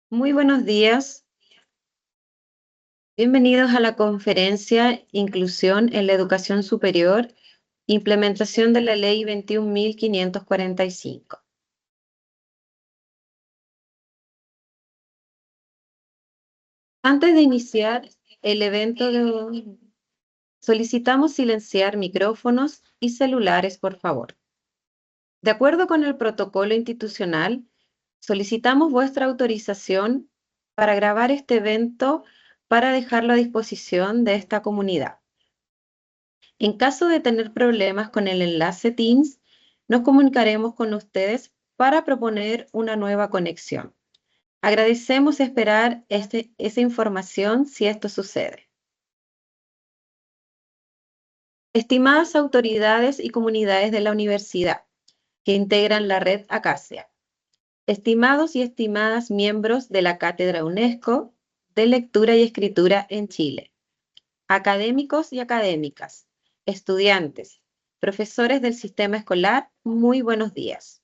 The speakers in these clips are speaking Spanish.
Muy buenos días. Bienvenidos a la conferencia Inclusión en la Educación Superior, implementación de la Ley 21.545. Antes de iniciar el evento, solicitamos silenciar micrófonos y celulares, por favor. De acuerdo con el protocolo institucional, solicitamos vuestra autorización para grabar este evento para dejarlo a disposición de esta comunidad. En caso de tener problemas con el enlace Teams, nos comunicaremos con ustedes para proponer una nueva conexión. Agradecemos esperar esa información si esto sucede. Estimadas autoridades y comunidades de la universidad que integran la red Acacia, estimados y estimadas miembros de la Cátedra UNESCO de Lectura y Escritura en Chile, académicos y académicas, estudiantes, profesores del sistema escolar, muy buenos días.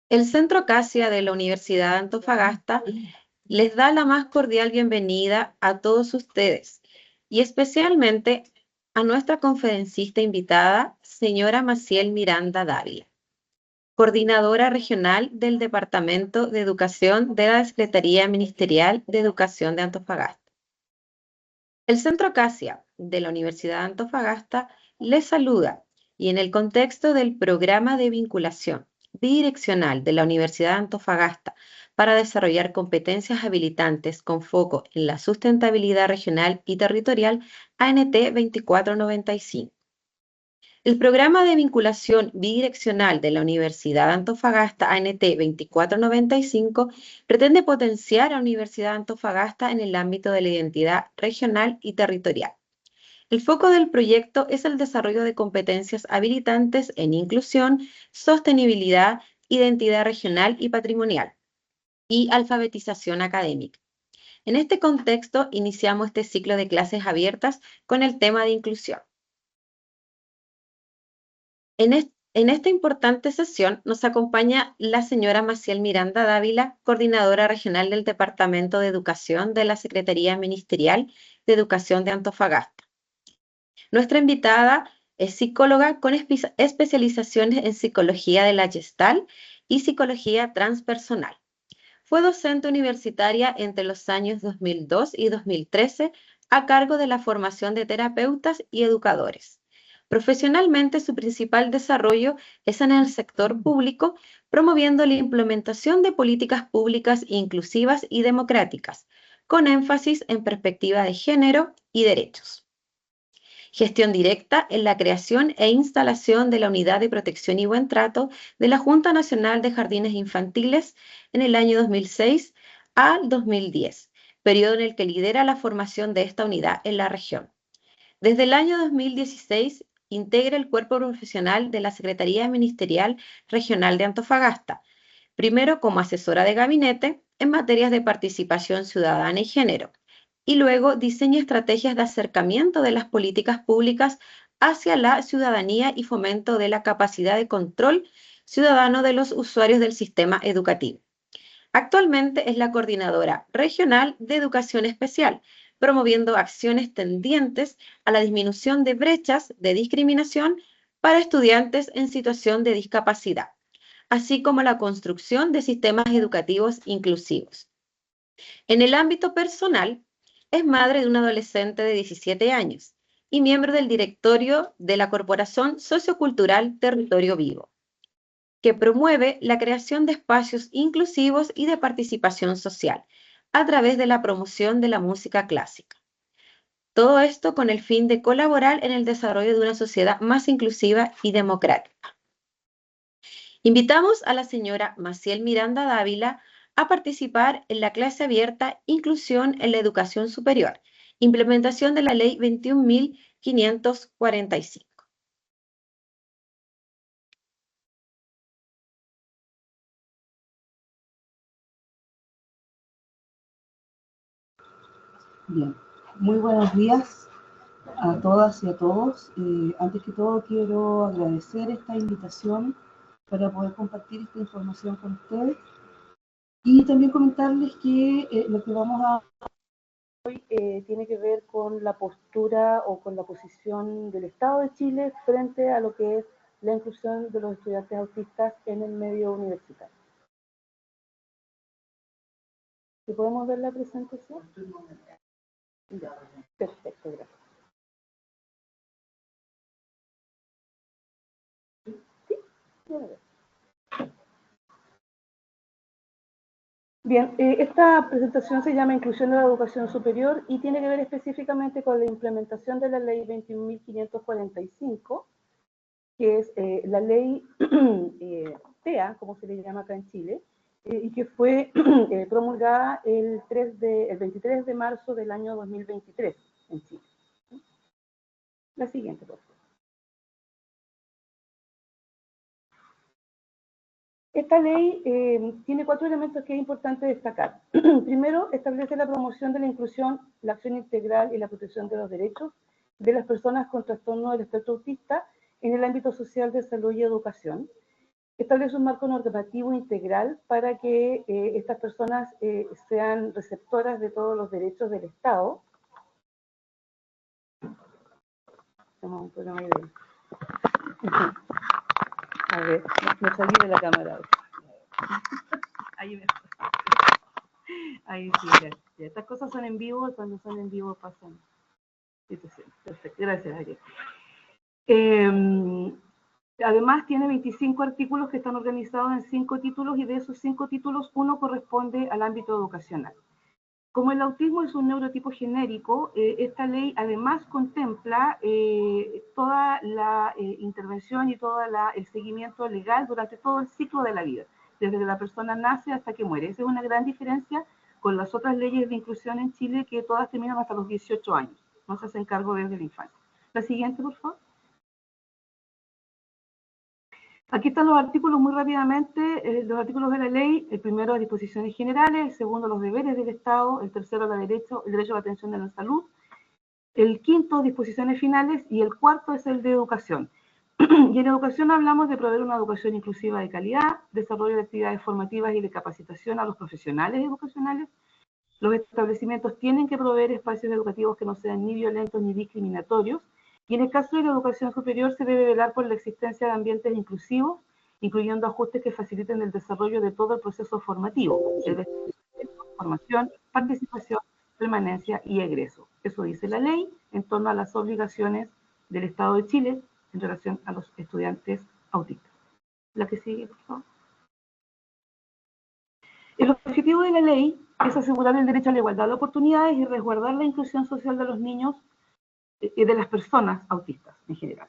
El Centro Acacia de la Universidad de Antofagasta les da la más cordial bienvenida a todos ustedes y especialmente a nuestra conferencista invitada, señora Maciel Miranda Dávila, coordinadora regional del Departamento de Educación de la Secretaría Ministerial de Educación de Antofagasta. El Centro Acacia de la Universidad de Antofagasta les saluda y en el contexto del programa de vinculación bidireccional de la Universidad de Antofagasta para desarrollar competencias habilitantes con foco en la sustentabilidad regional y territorial ANT 2495. El programa de vinculación bidireccional de la Universidad de Antofagasta ANT 2495 pretende potenciar a la Universidad de Antofagasta en el ámbito de la identidad regional y territorial. El foco del proyecto es el desarrollo de competencias habilitantes en inclusión, sostenibilidad, identidad regional y patrimonial, y alfabetización académica. En este contexto, iniciamos este ciclo de clases abiertas con el tema de inclusión. En esta importante sesión nos acompaña la señora Maciel Miranda Dávila, coordinadora regional del Departamento de Educación de la Secretaría Ministerial de Educación de Antofagasta. Nuestra invitada es psicóloga con especializaciones en psicología de la Gestalt y psicología transpersonal. Fue docente universitaria entre los años 2002 y 2013 a cargo de la formación de terapeutas y educadores. Profesionalmente, su principal desarrollo es en el sector público, promoviendo la implementación de políticas públicas inclusivas y democráticas, con énfasis en perspectiva de género y derechos. Gestión directa en la creación e instalación de la Unidad de Protección y Buen Trato de la Junta Nacional de Jardines Infantiles en el año 2006 al 2010, periodo en el que lidera la formación de esta unidad en la región. Desde el año 2016 integra el cuerpo profesional de la Secretaría Ministerial Regional de Antofagasta, primero como asesora de gabinete en materias de participación ciudadana y género, y luego diseña estrategias de acercamiento de las políticas públicas hacia la ciudadanía y fomento de la capacidad de control ciudadano de los usuarios del sistema educativo. Actualmente es la coordinadora regional de educación especial, promoviendo acciones tendientes a la disminución de brechas de discriminación para estudiantes en situación de discapacidad, así como la construcción de sistemas educativos inclusivos. En el ámbito personal, es madre de un adolescente de 17 años y miembro del directorio de la Corporación Sociocultural Territorio Vivo, que promueve la creación de espacios inclusivos y de participación social a través de la promoción de la música clásica. Todo esto con el fin de colaborar en el desarrollo de una sociedad más inclusiva y democrática. Invitamos a la señora Maciel Miranda Dávila a participar en la clase abierta Inclusión en la Educación Superior, implementación de la Ley 21.545. Bien, muy buenos días a todas y a todos. Antes que todo quiero agradecer esta invitación para poder compartir esta información con ustedes. Y también comentarles que lo que vamos a hoy tiene que ver con la postura o con la posición del Estado de Chile frente a lo que es la inclusión de los estudiantes autistas en el medio universitario. ¿Y podemos ver la presentación? Ya, perfecto, gracias. ¿Sí? Bien, esta presentación se llama Inclusión de la Educación Superior y tiene que ver específicamente con la implementación de la Ley 21.545, que es la ley TEA, como se le llama acá en Chile, y que fue promulgada el 23 de marzo del año 2023 en Chile. La siguiente, por favor. Esta ley tiene 4 elementos que es importante destacar. Primero, establece la promoción de la inclusión, la acción integral y la protección de los derechos de las personas con trastorno del espectro autista en el ámbito social de salud y educación. Establece un marco normativo integral para que estas personas sean receptoras de todos los derechos del Estado. Tenemos un problema ahí de... A ver, me salí de la cámara. Ahí me... Ahí sí, ya. Estas cosas son en vivo y cuando son en vivo pasan situaciones. Perfecto, gracias, Ariel. Además, tiene 25 artículos que están organizados en 5 títulos y de esos 5 títulos, uno corresponde al ámbito educacional. Como el autismo es un neurotipo genérico, esta ley además contempla toda la intervención y todo el seguimiento legal durante todo el ciclo de la vida, desde que la persona nace hasta que muere. Esa es una gran diferencia con las otras leyes de inclusión en Chile, que todas terminan hasta los 18 años. No se hacen cargo desde la infancia. La siguiente, por favor. Aquí están los artículos muy rápidamente, los artículos de la ley. El primero, las disposiciones generales; el segundo, los deberes del Estado; el tercero, el derecho a la atención de la salud; el quinto, disposiciones finales; y el cuarto es el de educación. Y en educación hablamos de proveer una educación inclusiva de calidad, desarrollo de actividades formativas y de capacitación a los profesionales educacionales. Los establecimientos tienen que proveer espacios educativos que no sean ni violentos ni discriminatorios. Y en el caso de la educación superior se debe velar por la existencia de ambientes inclusivos, incluyendo ajustes que faciliten el desarrollo de todo el proceso formativo, es decir, formación, participación, permanencia y egreso. Eso dice la ley en torno a las obligaciones del Estado de Chile en relación a los estudiantes autistas. La que sigue, por favor. El objetivo de la ley es asegurar el derecho a la igualdad de oportunidades y resguardar la inclusión social de los niños y de las personas autistas en general,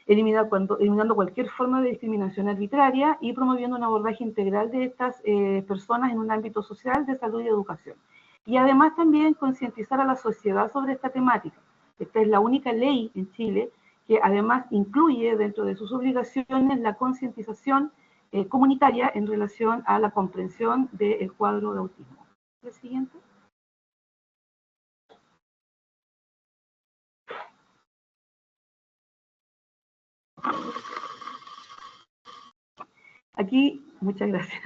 eliminando cualquier forma de discriminación arbitraria y promoviendo un abordaje integral de estas personas en un ámbito social, de salud y educación. Y además también concientizar a la sociedad sobre esta temática. Esta es la única ley en Chile que además incluye dentro de sus obligaciones la concientización comunitaria en relación a la comprensión del cuadro de autismo. ¿La siguiente? Aquí, muchas gracias.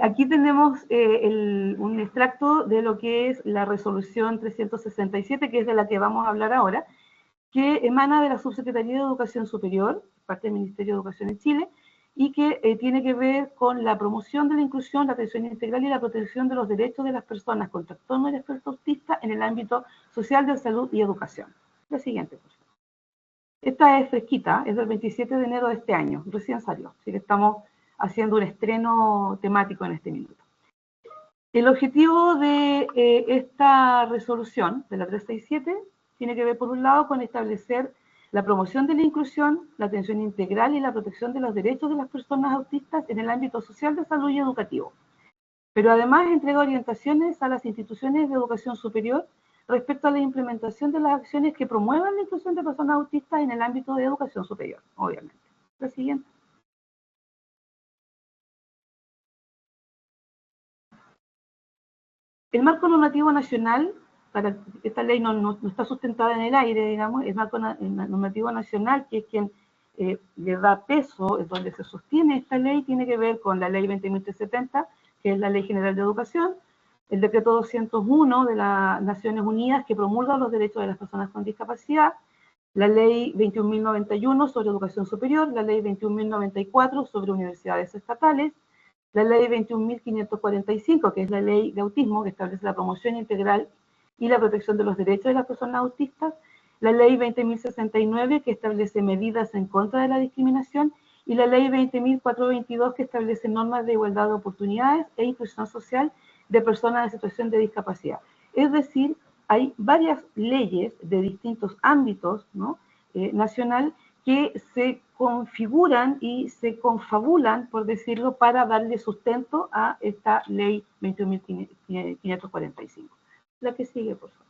Aquí tenemos un extracto de lo que es la resolución 367, que es de la que vamos a hablar ahora, que emana de la Subsecretaría de Educación Superior, parte del Ministerio de Educación en Chile, y que tiene que ver con la promoción de la inclusión, la atención integral y la protección de los derechos de las personas con trastorno del espectro autista en el ámbito social, de salud y educación. La siguiente, por favor. Esta es fresquita, es del 27 de enero de este año, recién salió, así que estamos haciendo un estreno temático en este minuto. El objetivo de esta resolución, de la 367, tiene que ver por un lado con establecer la promoción de la inclusión, la atención integral y la protección de los derechos de las personas autistas en el ámbito social, de salud y educativo. Pero además entrega orientaciones a las instituciones de educación superior respecto a la implementación de las acciones que promuevan la inclusión de personas autistas en el ámbito de educación superior, obviamente. La siguiente. El marco normativo nacional, esta ley no está sustentada en el aire, digamos, el marco normativo nacional, que es quien le da peso, es donde se sostiene esta ley, tiene que ver con la ley 20.370 que es la Ley General de Educación, el decreto 201 de las Naciones Unidas que promulga los derechos de las personas con discapacidad, la ley 21.091 sobre educación superior, la ley 21.094 sobre universidades estatales, la ley 21.545, que es la ley de autismo, que establece la promoción integral y la protección de los derechos de las personas autistas, la ley 20.069, que establece medidas en contra de la discriminación, y la ley 20.422, que establece normas de igualdad de oportunidades e inclusión social de personas en situación de discapacidad. Es decir, hay varias leyes de distintos ámbitos, ¿no? Nacional, que se configuran y se confabulan, por decirlo, para darle sustento a esta ley 21.545. La que sigue, por favor.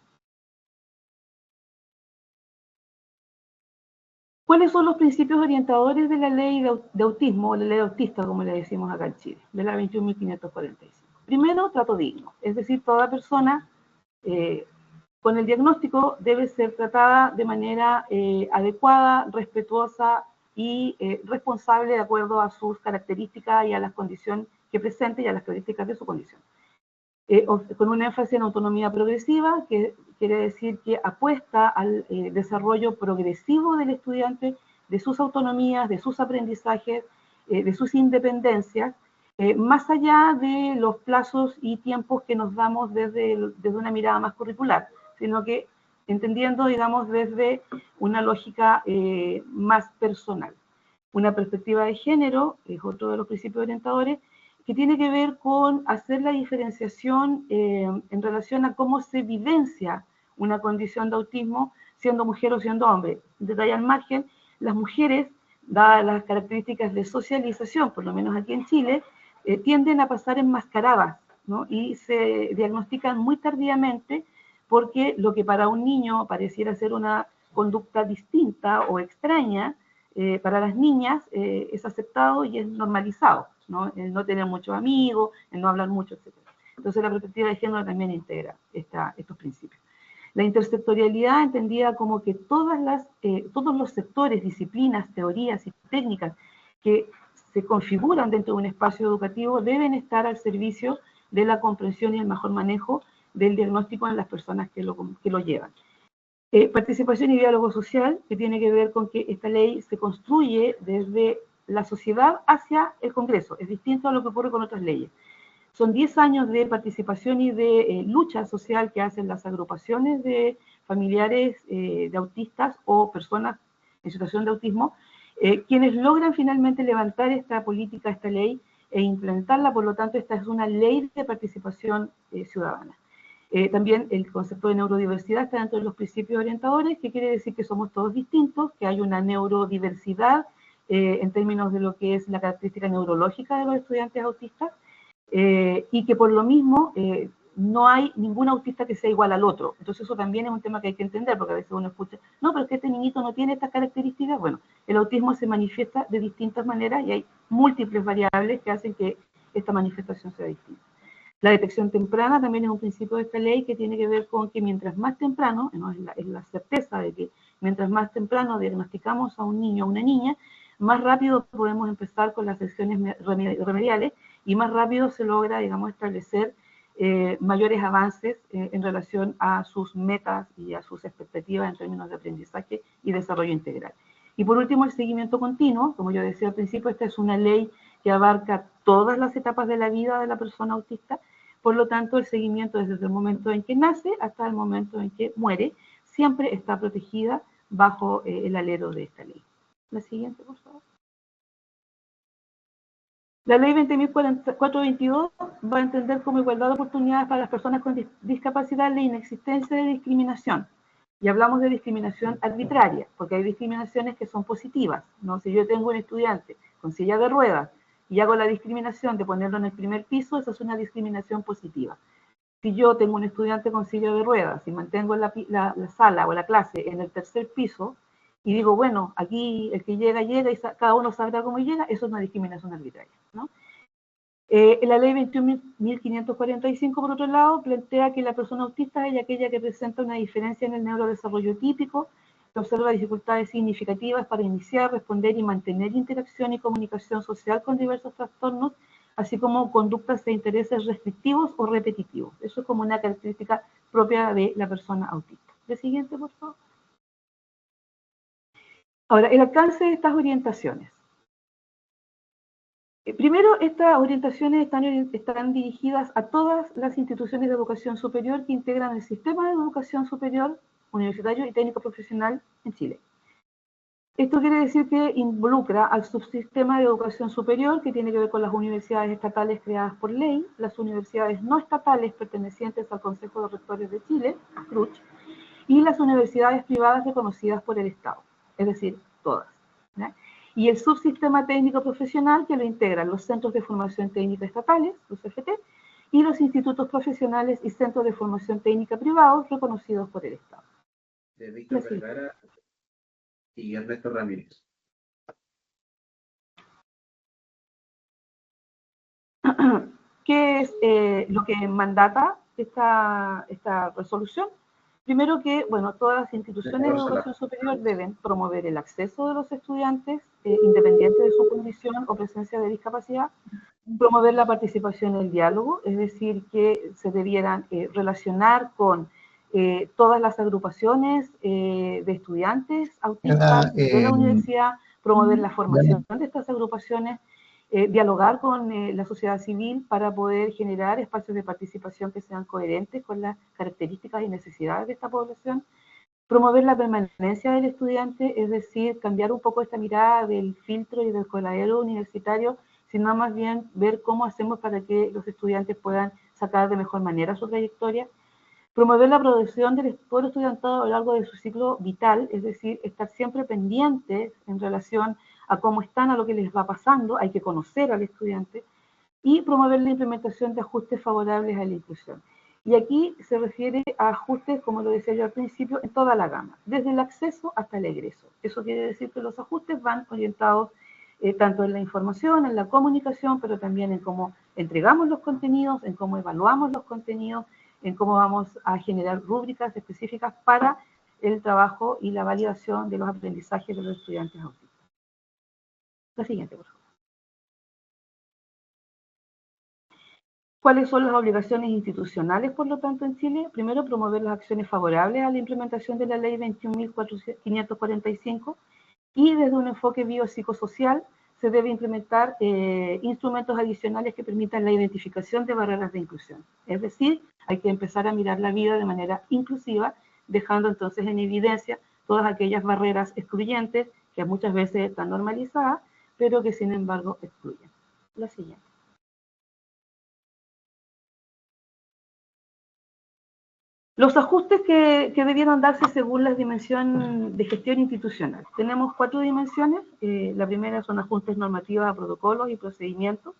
¿Cuáles son los principios orientadores de la ley de autismo, o la ley autista, como le decimos acá en Chile, de la 21.545? Primero, trato digno, es decir, toda persona con el diagnóstico debe ser tratada de manera adecuada, respetuosa y responsable de acuerdo a sus características y a las condiciones que presente y a las características de su condición. Con un énfasis en autonomía progresiva, que quiere decir que apuesta al desarrollo progresivo del estudiante, de sus autonomías, de sus aprendizajes, de sus independencias, más allá de los plazos y tiempos que nos damos desde una mirada más curricular, sino que entendiendo, digamos, desde una lógica más personal. Una perspectiva de género es otro de los principios orientadores, que tiene que ver con hacer la diferenciación en relación a cómo se vivencia una condición de autismo siendo mujer o siendo hombre. Detalle al margen, las mujeres, dadas las características de socialización, por lo menos aquí en Chile, tienden a pasar enmascaradas, ¿no? Y se diagnostican muy tardíamente porque lo que para un niño pareciera ser una conducta distinta o extraña, para las niñas es aceptado y es normalizado, ¿no? El no tener muchos amigos, el no hablar mucho, etc. Entonces la perspectiva de género también integra estos principios. La intersectorialidad entendida como que todos los sectores, disciplinas, teorías y técnicas que se configuran dentro de un espacio educativo deben estar al servicio de la comprensión y el mejor manejo del diagnóstico en las personas que lo llevan. Participación y diálogo social, que tiene que ver con que esta ley se construye desde la sociedad hacia el Congreso. Es distinto a lo que ocurre con otras leyes. Son 10 años de participación y de lucha social que hacen las agrupaciones de familiares de autistas o personas en situación de autismo, quienes logran finalmente levantar esta política, esta ley, e implementarla. Por lo tanto, esta es una ley de participación ciudadana. También el concepto de neurodiversidad está dentro de los principios orientadores, que quiere decir que somos todos distintos, que hay una neurodiversidad en términos de lo que es la característica neurológica de los estudiantes autistas, y que por lo mismo no hay ningún autista que sea igual al otro. Entonces eso también es un tema que hay que entender, porque a veces uno escucha, no, pero es que este niñito no tiene estas características. Bueno, el autismo se manifiesta de distintas maneras y hay múltiples variables que hacen que esta manifestación sea distinta. La detección temprana también es un principio de esta ley que tiene que ver con que mientras más temprano, ¿no? es la certeza de que mientras más temprano diagnosticamos a un niño o una niña, más rápido podemos empezar con las acciones remediales y más rápido se logra, digamos, establecer mayores avances en relación a sus metas y a sus expectativas en términos de aprendizaje y desarrollo integral. Y por último, el seguimiento continuo. Como yo decía al principio, esta es una ley que abarca todas las etapas de la vida de la persona autista. Por lo tanto, el seguimiento desde el momento en que nace hasta el momento en que muere siempre está protegida bajo el alero de esta ley. La siguiente, por favor. La ley 20.422 va a entender como igualdad de oportunidades para las personas con discapacidad la inexistencia de discriminación. Y hablamos de discriminación arbitraria, porque hay discriminaciones que son positivas, ¿no? Si yo tengo un estudiante con silla de ruedas y hago la discriminación de ponerlo en el primer piso, esa es una discriminación positiva. Si yo tengo un estudiante con silla de ruedas y mantengo la sala o la clase en el tercer piso y digo, bueno, aquí el que llega, llega y cada uno sabrá cómo llega, eso es una discriminación arbitraria, ¿no? La ley 21.545, por otro lado, plantea que la persona autista es aquella que presenta una diferencia en el neurodesarrollo típico, que observa dificultades significativas para iniciar, responder y mantener interacción y comunicación social con diversos trastornos así como conductas e intereses restrictivos o repetitivos. Eso es como una característica propia de la persona autista. ¿El siguiente, por favor? Ahora, el alcance de estas orientaciones. Primero, estas orientaciones están dirigidas a todas las instituciones de educación superior que integran el sistema de educación superior, universitario y técnico profesional en Chile. Esto quiere decir que involucra al subsistema de educación superior, que tiene que ver con las universidades estatales creadas por ley, las universidades no estatales pertenecientes al Consejo de Rectores de Chile, CRUCH, y las universidades privadas reconocidas por el Estado, es decir, todas. ¿Ya? Y el subsistema técnico profesional, que lo integran los centros de formación técnica estatales, los CFT, y los institutos profesionales y centros de formación técnica privados reconocidos por el Estado. De Víctor Vergara y Ernesto Ramírez. ¿Qué es lo que mandata esta resolución? Primero que, bueno, todas las instituciones de educación superior deben promover el acceso de los estudiantes, independiente de su condición o presencia de discapacidad, promover la participación en el diálogo, es decir, que se debieran relacionar con todas las agrupaciones de estudiantes autistas de la universidad, promover la formación de estas agrupaciones, dialogar con la sociedad civil para poder generar espacios de participación que sean coherentes con las características y necesidades de esta población, promover la permanencia del estudiante, es decir, cambiar un poco esta mirada del filtro y del coladero universitario, sino más bien ver cómo hacemos para que los estudiantes puedan sacar de mejor manera su trayectoria, promover la producción del pueblo estudiantado a lo largo de su ciclo vital, es decir, estar siempre pendientes en relación a cómo están, a lo que les va pasando, hay que conocer al estudiante, y promover la implementación de ajustes favorables a la inclusión. Y aquí se refiere a ajustes, como lo decía yo al principio, en toda la gama, desde el acceso hasta el egreso. Eso quiere decir que los ajustes van orientados tanto en la información, en la comunicación, pero también en cómo entregamos los contenidos, en cómo evaluamos los contenidos, en cómo vamos a generar rúbricas específicas para el trabajo y la validación de los aprendizajes de los estudiantes autistas. La siguiente, por favor. ¿Cuáles son las obligaciones institucionales, por lo tanto, en Chile? Primero, promover las acciones favorables a la implementación de la Ley 21.545 y desde un enfoque biopsicosocial se debe implementar instrumentos adicionales que permitan la identificación de barreras de inclusión. Es decir, hay que empezar a mirar la vida de manera inclusiva, dejando entonces en evidencia todas aquellas barreras excluyentes que muchas veces están normalizadas, pero que sin embargo excluyen. La siguiente. Los ajustes que debieron darse según la dimensión de gestión institucional. Tenemos 4 dimensiones. La primera son ajustes normativos a protocolos y procedimientos.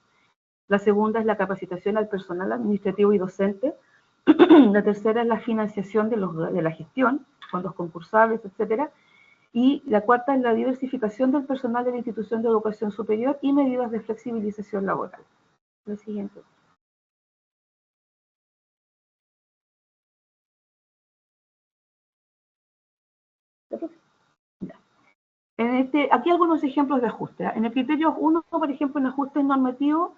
La segunda es la capacitación al personal administrativo y docente. La tercera es la financiación de la gestión, fondos concursables, etc. Y la cuarta es la diversificación del personal de la institución de educación superior y medidas de flexibilización laboral. La siguiente. Aquí algunos ejemplos de ajuste. En el criterio 1, por ejemplo, en ajustes normativos,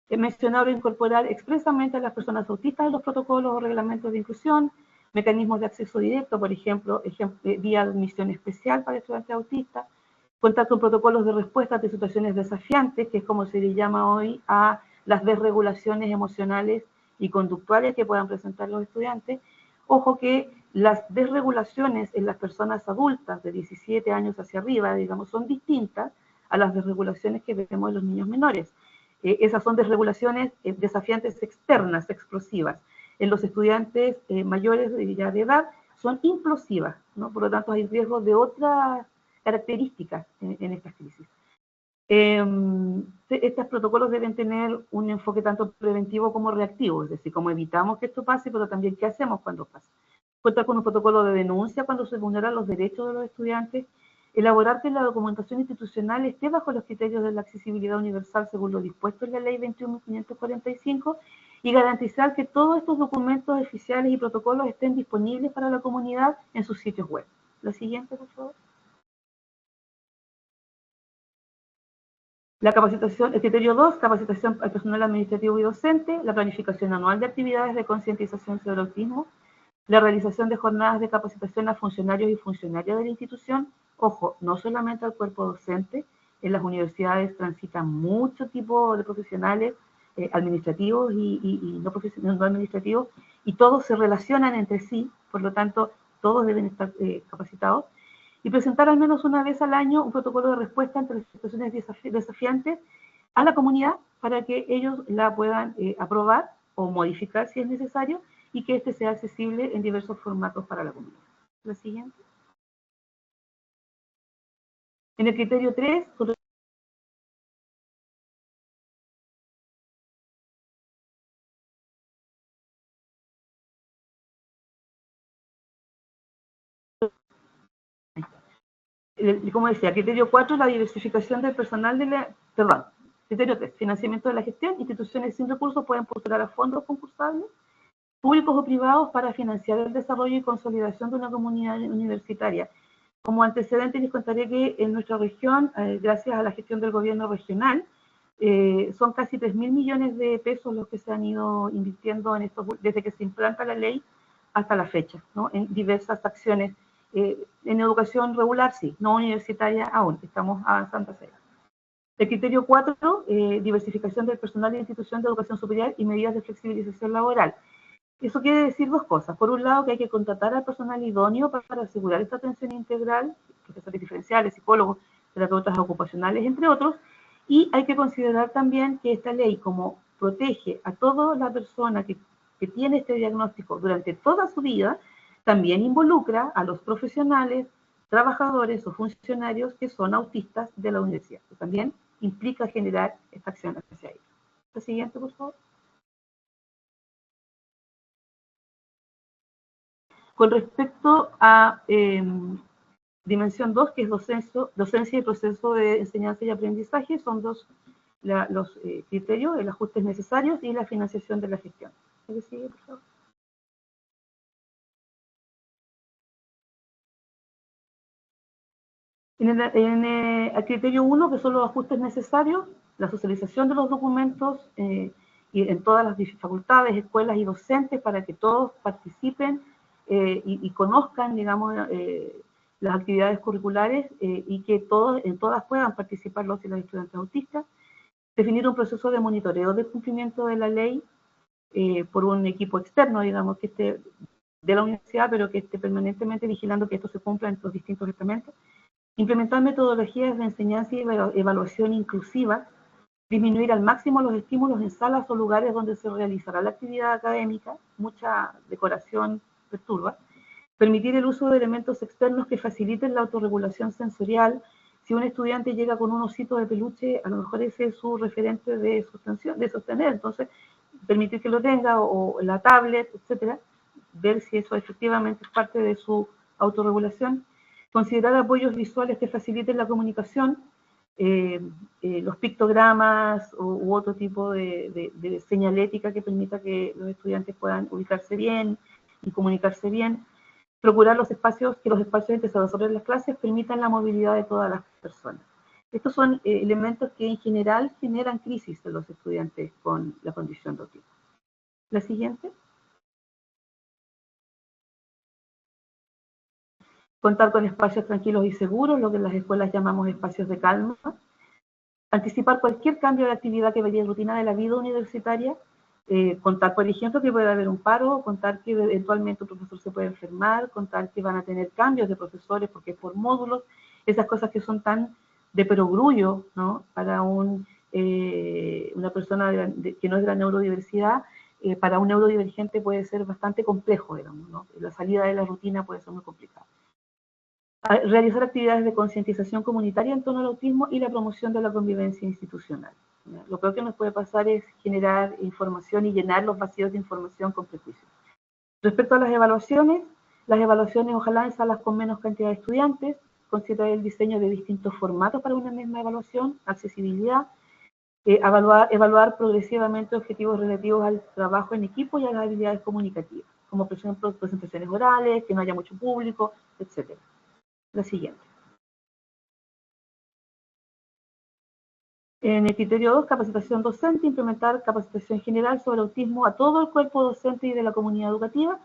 he mencionado incorporar expresamente a las personas autistas en los protocolos o reglamentos de inclusión, mecanismos de acceso directo, por ejemplo, vía de admisión especial para estudiantes autistas, contar con protocolos de respuesta ante situaciones desafiantes, que es como se le llama hoy a las desregulaciones emocionales y conductuales que puedan presentar los estudiantes. Ojo que las desregulaciones en las personas adultas de 17 años hacia arriba, digamos, son distintas a las desregulaciones que vemos en los niños menores. Esas son desregulaciones desafiantes externas, explosivas. En los estudiantes mayores ya de edad son implosivas, ¿no? Por lo tanto hay riesgo de otras características en estas crisis. Estos protocolos deben tener un enfoque tanto preventivo como reactivo, es decir, cómo evitamos que esto pase, pero también qué hacemos cuando pasa. Contar con un protocolo de denuncia cuando se vulneran los derechos de los estudiantes, elaborar que la documentación institucional esté bajo los criterios de la accesibilidad universal según lo dispuesto en la Ley 21.545 y garantizar que todos estos documentos oficiales y protocolos estén disponibles para la comunidad en sus sitios web. La siguiente, por favor. La capacitación, el criterio 2, capacitación al personal administrativo y docente, la planificación anual de actividades de concientización sobre el autismo, la realización de jornadas de capacitación a funcionarios y funcionarias de la institución, ojo, no solamente al cuerpo docente, en las universidades transitan mucho tipo de profesionales administrativos y no administrativos, y todos se relacionan entre sí, por lo tanto, todos deben estar capacitados, y presentar al menos una vez al año un protocolo de respuesta ante las situaciones desafiantes a la comunidad para que ellos la puedan aprobar o modificar si es necesario y que este sea accesible en diversos formatos para la comunidad. La siguiente. En el criterio 3, como decía, criterio 4, la diversificación del personal de la, perdón, criterio 3, financiamiento de la gestión, instituciones sin recursos pueden postular a fondos concursables, públicos o privados, para financiar el desarrollo y consolidación de una comunidad universitaria. Como antecedente les contaré que en nuestra región, gracias a la gestión del gobierno regional, son casi 3.000 millones de pesos los que se han ido invirtiendo en estos, desde que se implanta la ley hasta la fecha, ¿no? En diversas acciones. En educación regular sí, no universitaria aún, estamos avanzando hacia allá. El criterio 4, diversificación del personal de institución de educación superior y medidas de flexibilización laboral. Eso quiere decir dos cosas. Por un lado, que hay que contratar al personal idóneo para asegurar esta atención integral, profesores diferenciales, psicólogos, terapeutas ocupacionales, entre otros, y hay que considerar también que esta ley, como protege a toda la persona que tiene este diagnóstico durante toda su vida, también involucra a los profesionales, trabajadores o funcionarios que son autistas de la universidad. Que también implica generar esta acción hacia ellos. La siguiente, por favor. Con respecto a dimensión 2, que es docencia y proceso de enseñanza y aprendizaje, son los criterios, el ajustes necesarios y la financiación de la gestión. ¿Qué sigue, por favor? En el criterio 1, que son los ajustes necesarios, la socialización de los documentos y en todas las facultades, escuelas y docentes para que todos participen y conozcan, digamos, las actividades curriculares y que en todas puedan participar los y las estudiantes autistas. Definir un proceso de monitoreo del cumplimiento de la ley por un equipo externo, digamos, que esté de la universidad, pero que esté permanentemente vigilando que esto se cumpla en los distintos estamentos. Implementar metodologías de enseñanza y evaluación inclusiva, disminuir al máximo los estímulos en salas o lugares donde se realizará la actividad académica, mucha decoración perturba, permitir el uso de elementos externos que faciliten la autorregulación sensorial. Si un estudiante llega con un osito de peluche, a lo mejor ese es su referente de sostener, entonces permitir que lo tenga, o la tablet, etcétera, ver si eso efectivamente es parte de su autorregulación. Considerar apoyos visuales que faciliten la comunicación, los pictogramas u otro tipo de señalética que permita que los estudiantes puedan ubicarse bien y comunicarse bien. Procurar que los espacios en que se desarrollen las clases permitan la movilidad de todas las personas. Estos son elementos que en general generan crisis en los estudiantes con la condición de autismo. La siguiente. Contar con espacios tranquilos y seguros, lo que en las escuelas llamamos espacios de calma. Anticipar cualquier cambio de actividad que varíe rutina de la vida universitaria. Contar, por ejemplo, que puede haber un paro, contar que eventualmente un profesor se puede enfermar, contar que van a tener cambios de profesores porque es por módulos, esas cosas que son tan de perogrullo, ¿no? Para una persona que no es de la neurodiversidad, para un neurodivergente puede ser bastante complejo, digamos, ¿no? La salida de la rutina puede ser muy complicada. Realizar actividades de concientización comunitaria en torno al autismo y la promoción de la convivencia institucional. Lo peor que nos puede pasar es generar información y llenar los vacíos de información con prejuicios. Respecto a las evaluaciones ojalá en salas con menos cantidad de estudiantes, considerar el diseño de distintos formatos para una misma evaluación, accesibilidad, evaluar progresivamente objetivos relativos al trabajo en equipo y a las habilidades comunicativas, como por ejemplo presentaciones orales, que no haya mucho público, etc. La siguiente. En el criterio 2, capacitación docente, implementar capacitación general sobre autismo a todo el cuerpo docente y de la comunidad educativa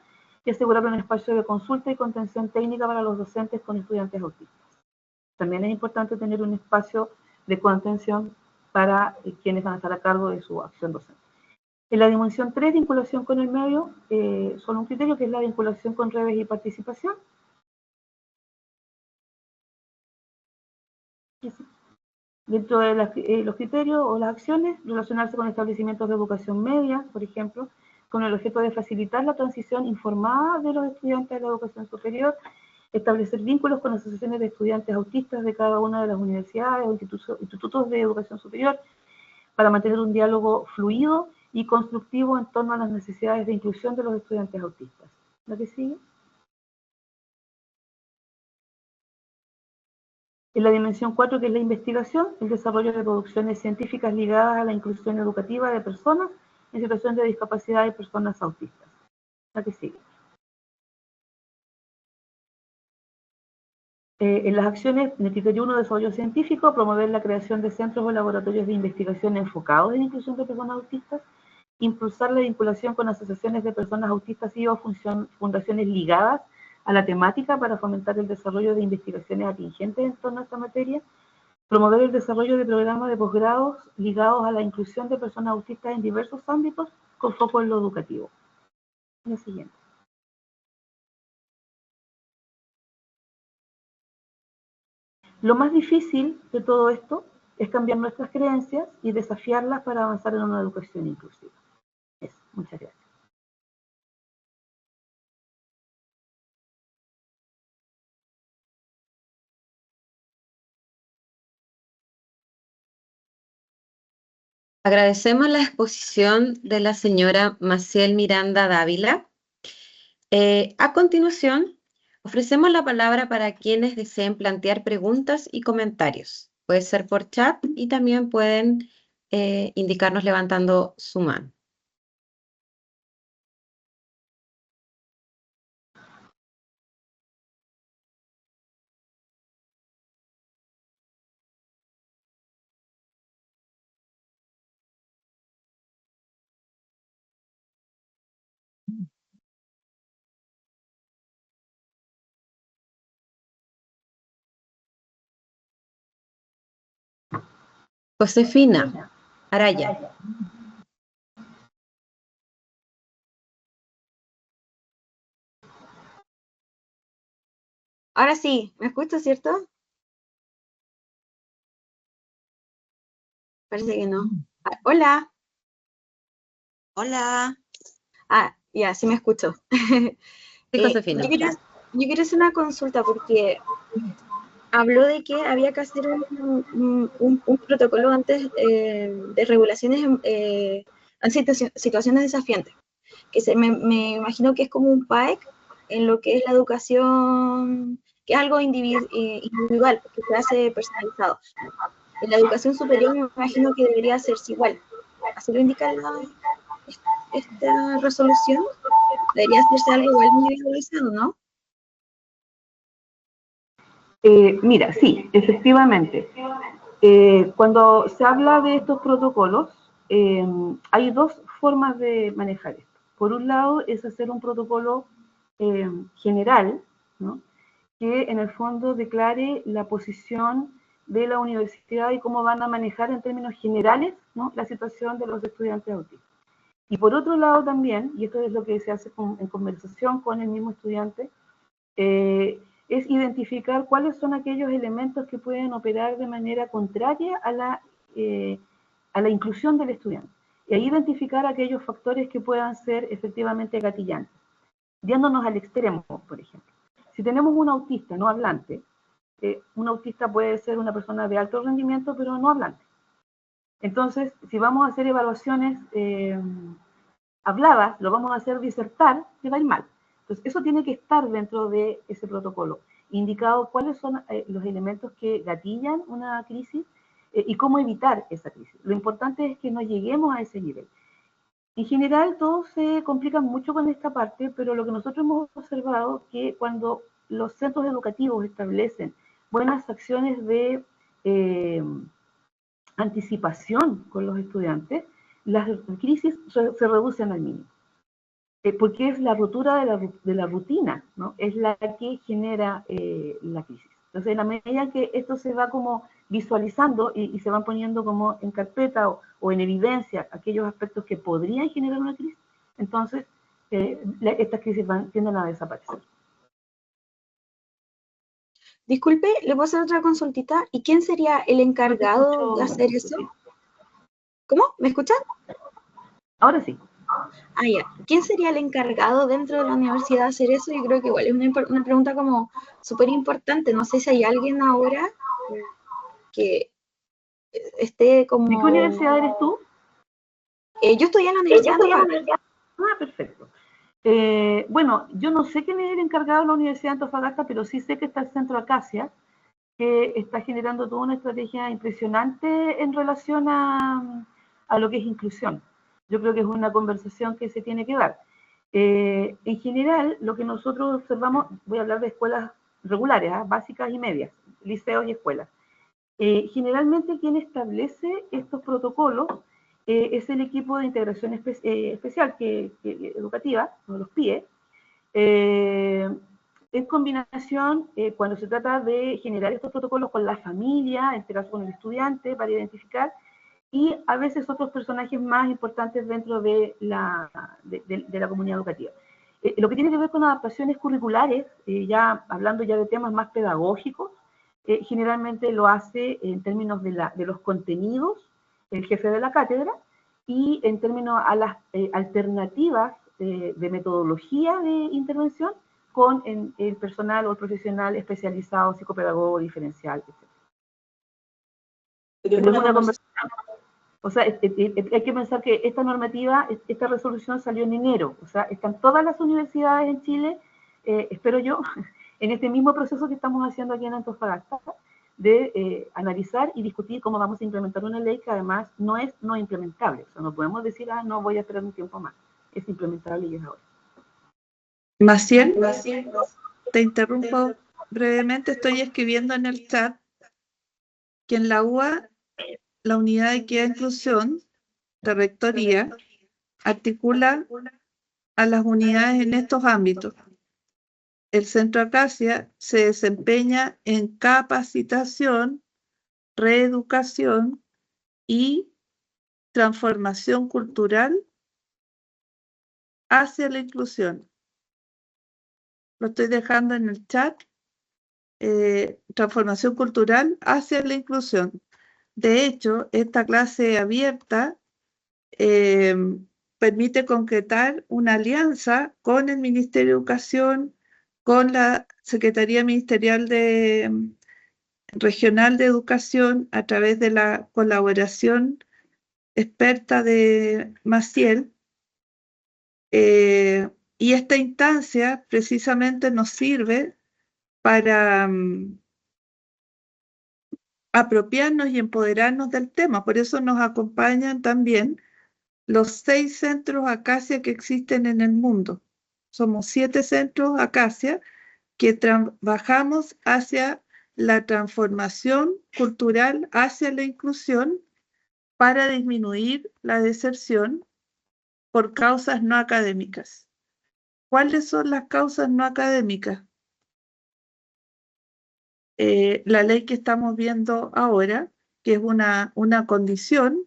y asegurar un espacio de consulta y contención técnica para los docentes con estudiantes autistas. También es importante tener un espacio de contención para quienes van a estar a cargo de su acción docente. En la dimensión 3, vinculación con el medio, solo un criterio que es la vinculación con redes y participación. Dentro de los criterios o las acciones, relacionarse con establecimientos de educación media, por ejemplo, con el objeto de facilitar la transición informada de los estudiantes de la educación superior, establecer vínculos con asociaciones de estudiantes autistas de cada una de las universidades o institutos de educación superior, para mantener un diálogo fluido y constructivo en torno a las necesidades de inclusión de los estudiantes autistas. ¿La que sigue? En la dimensión 4, que es la investigación, el desarrollo de producciones científicas ligadas a la inclusión educativa de personas en situación de discapacidad y personas autistas. La que sigue. En las acciones, en el criterio 1, desarrollo científico, promover la creación de centros o laboratorios de investigación enfocados en inclusión de personas autistas, impulsar la vinculación con asociaciones de personas autistas y o fundaciones ligadas a la temática para fomentar el desarrollo de investigaciones atingentes en torno a esta materia, promover el desarrollo de programas de posgrados ligados a la inclusión de personas autistas en diversos ámbitos con foco en lo educativo. La siguiente. Lo más difícil de todo esto es cambiar nuestras creencias y desafiarlas para avanzar en una educación inclusiva. Eso, muchas gracias. Agradecemos la exposición de la señora Maciel Miranda Dávila. A continuación, ofrecemos la palabra para quienes deseen plantear preguntas y comentarios. Puede ser por chat y también pueden indicarnos levantando su mano. Josefina Araya. Ahora sí, ¿me escuchas, cierto? Parece que no. Ah, hola. Hola. Ah, ya, sí me escucho. Sí, Josefina. Yo quería hacer una consulta porque habló de que había que hacer un protocolo antes de regulaciones en situaciones desafiantes. Me imagino que es como un PAEC en lo que es la educación, que es algo individual, porque se hace personalizado. En la educación superior me imagino que debería hacerse igual. Así lo indica esta resolución. Debería hacerse algo igual individualizado, ¿no? Mira, sí, efectivamente. Cuando se habla de estos protocolos, hay dos formas de manejar esto. Por un lado, es hacer un protocolo general, ¿no?, que en el fondo declare la posición de la universidad y cómo van a manejar en términos generales, ¿no?, la situación de los estudiantes autistas. Y por otro lado también, y esto es lo que se hace en conversación con el mismo estudiante, es identificar cuáles son aquellos elementos que pueden operar de manera contraria a la inclusión del estudiante. Y ahí identificar aquellos factores que puedan ser efectivamente gatillantes. Yéndonos al extremo, por ejemplo. Si tenemos un autista no hablante, un autista puede ser una persona de alto rendimiento, pero no hablante. Entonces, si vamos a hacer evaluaciones habladas, lo vamos a hacer disertar, le va a ir mal. Entonces, eso tiene que estar dentro de ese protocolo, indicado cuáles son los elementos que gatillan una crisis y cómo evitar esa crisis. Lo importante es que no lleguemos a ese nivel. En general, todos se complican mucho con esta parte, pero lo que nosotros hemos observado es que cuando los centros educativos establecen buenas acciones de anticipación con los estudiantes, las crisis se reducen al mínimo. Porque es la ruptura de la rutina, ¿no? Es la que genera la crisis. Entonces, en la medida que esto se va como visualizando y se van poniendo como en carpeta o en evidencia aquellos aspectos que podrían generar una crisis, entonces estas crisis tienden a desaparecer. Disculpe, ¿le puedo hacer otra consultita? ¿Y quién sería el encargado de hacer eso? ¿Cómo? ¿Me escuchan? Ahora sí. Ah, ya. ¿Quién sería el encargado dentro de la universidad de hacer eso? Yo creo que igual es una pregunta como súper importante. No sé si hay alguien ahora que esté como... ¿De qué universidad eres tú? Yo estoy en la Universidad de Antofagasta. Ah, perfecto. Bueno, yo no sé quién es el encargado de la Universidad de Antofagasta, pero sí sé que está el Centro Acacia, que está generando toda una estrategia impresionante en relación a lo que es inclusión. Yo creo que es una conversación que se tiene que dar. En general, lo que nosotros observamos, voy a hablar de escuelas regulares, básicas y medias, liceos y escuelas. Generalmente quien establece estos protocolos es el equipo de integración especial educativa, los PIE, en combinación cuando se trata de generar estos protocolos con la familia, en este caso con el estudiante, para identificar, y a veces otros personajes más importantes dentro de la comunidad educativa. Lo que tiene que ver con adaptaciones curriculares, ya hablando ya de temas más pedagógicos, generalmente lo hace en términos de los contenidos el jefe de la cátedra y en términos a las alternativas de metodología de intervención con el personal o el profesional especializado, psicopedagogo, diferencial, etc. Pero es una conversación. O sea, hay que pensar que esta normativa, esta resolución salió en enero. O sea, están todas las universidades en Chile, espero yo, en este mismo proceso que estamos haciendo aquí en Antofagasta, de analizar y discutir cómo vamos a implementar una ley que además no es no implementable. O sea, no podemos decir, no voy a esperar un tiempo más. Es implementable y es ahora. Maciel, te interrumpo brevemente. Estoy escribiendo en el chat que en la UA, la Unidad de Equidad e Inclusión de Rectoría articula a las unidades en estos ámbitos. El Centro Acacia se desempeña en capacitación, reeducación y transformación cultural hacia la inclusión. Lo estoy dejando en el chat. Transformación cultural hacia la inclusión. De hecho, esta clase abierta permite concretar una alianza con el Ministerio de Educación, con la Secretaría Ministerial Regional de Educación, a través de la colaboración experta de Maciel. Y esta instancia precisamente nos sirve para apropiarnos y empoderarnos del tema. Por eso nos acompañan también los 6 centros Acacia que existen en el mundo. Somos 7 centros Acacia que trabajamos hacia la transformación cultural, hacia la inclusión, para disminuir la deserción por causas no académicas. ¿Cuáles son las causas no académicas? La ley que estamos viendo ahora, que es una condición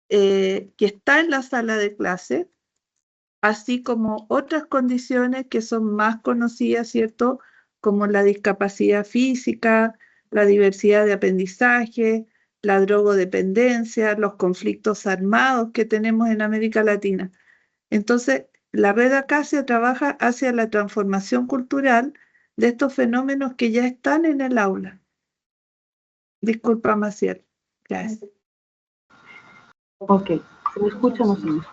que está en la sala de clase, así como otras condiciones que son más conocidas, ¿cierto? Como la discapacidad física, la diversidad de aprendizaje, la drogodependencia, los conflictos armados que tenemos en América Latina. Entonces, la red Acacia trabaja hacia la transformación cultural de estos fenómenos que ya están en el aula. Disculpa, Maciel. Gracias. Ok, ¿se me escucha o no se me escucha?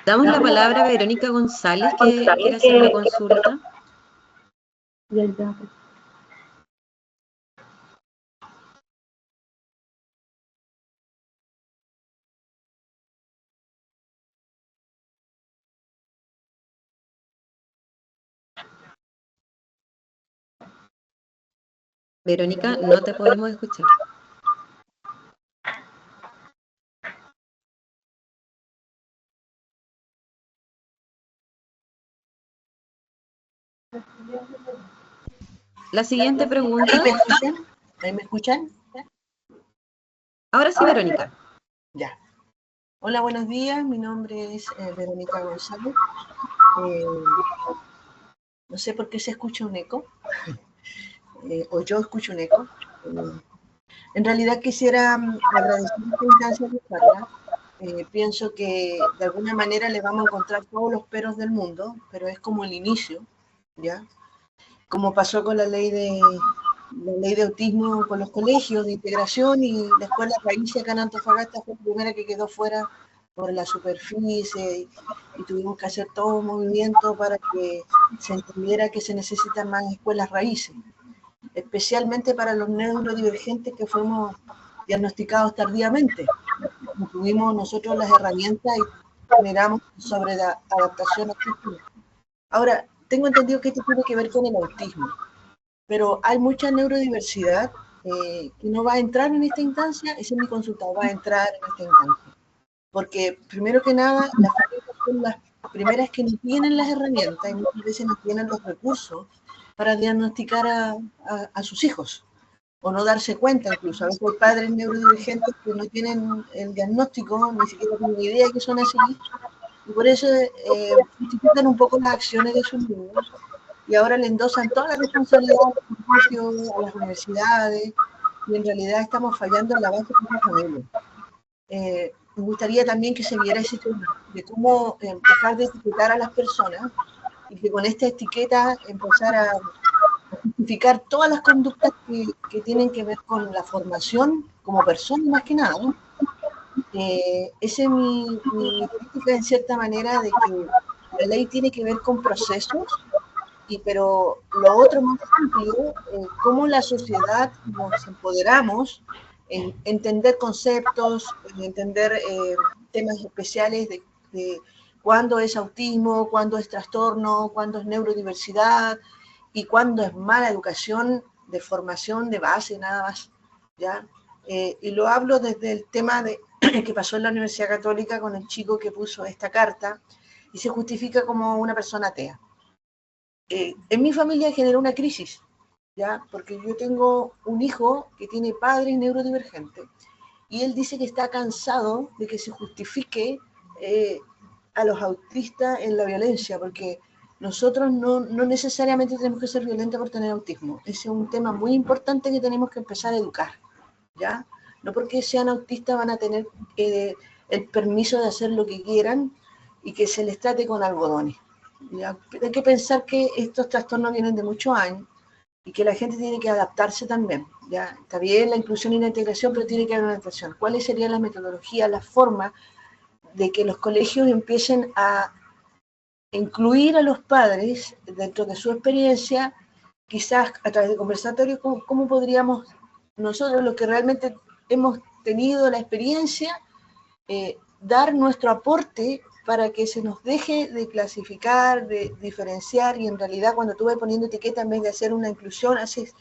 Damos la palabra a Verónica González, que quiere hacer una consulta. Ya. Verónica, no te podemos escuchar. La siguiente pregunta. ¿Me escuchan? ¿Ahí me escuchan? Ahora sí, Verónica. Ya. Hola, buenos días. Mi nombre es Verónica González. No sé por qué se escucha un eco, o yo escucho un eco. En realidad quisiera agradecer esta instancia de charla. Pienso que de alguna manera le vamos a encontrar todos los peros del mundo, pero es como el inicio, ¿ya? Como pasó con la ley de autismo con los colegios de integración, y la escuela Raíces acá en Antofagasta fue la primera que quedó fuera por la superficie, y tuvimos que hacer todo un movimiento para que se entendiera que se necesitan más escuelas raíces, especialmente para los neurodivergentes que fuimos diagnosticados tardíamente. Tuvimos nosotros las herramientas y generamos sobre la adaptación autismo. Ahora, tengo entendido que esto tiene que ver con el autismo, pero hay mucha neurodiversidad que no va a entrar en esta instancia. Esa es mi consulta, va a entrar en esta instancia. Porque, primero que nada, las familias son las primeras que no tienen las herramientas y muchas veces no tienen los recursos para diagnosticar a sus hijos, o no darse cuenta incluso. A veces hay padres neurodivergentes que no tienen el diagnóstico, ni siquiera tienen idea que son así, y por eso justifican un poco las acciones de sus niños, y ahora le endosan toda la responsabilidad a las universidades, y en realidad estamos fallando en la base de la familia. Me gustaría también que se viera ese tema de cómo dejar de etiquetar a las personas, y que con esta etiqueta empezar a justificar todas las conductas que tienen que ver con la formación como persona, más que nada, ¿no? Esa es mi crítica, en cierta manera, de que la ley tiene que ver con procesos, pero lo otro más amplio, cómo la sociedad nos empoderamos en entender conceptos, en entender temas especiales de cuándo es autismo, cuándo es trastorno, cuándo es neurodiversidad, y cuándo es mala educación de formación de base, nada más, ¿ya? Y lo hablo desde el tema de que pasó en la Universidad Católica con el chico que puso esta carta y se justifica como una persona atea. En mi familia generó una crisis, ¿ya? Porque yo tengo un hijo que tiene padres neurodivergentes, y él dice que está cansado de que se justifique a los autistas en la violencia, porque nosotros no necesariamente tenemos que ser violentos por tener autismo. Ese es un tema muy importante que tenemos que empezar a educar, ¿ya? No porque sean autistas van a tener el permiso de hacer lo que quieran y que se les trate con algodones, ¿ya? Hay que pensar que estos trastornos vienen de muchos años y que la gente tiene que adaptarse también, ¿ya? Está bien la inclusión y la integración, pero tiene que haber una adaptación. ¿Cuáles serían las metodologías, las formas de que los colegios empiecen a incluir a los padres dentro de su experiencia, quizás a través de conversatorios? ¿Cómo podríamos nosotros, los que realmente hemos tenido la experiencia, dar nuestro aporte para que se nos deje de clasificar, de diferenciar, y en realidad cuando tú vas poniendo etiqueta, en vez de hacer una inclusión, haces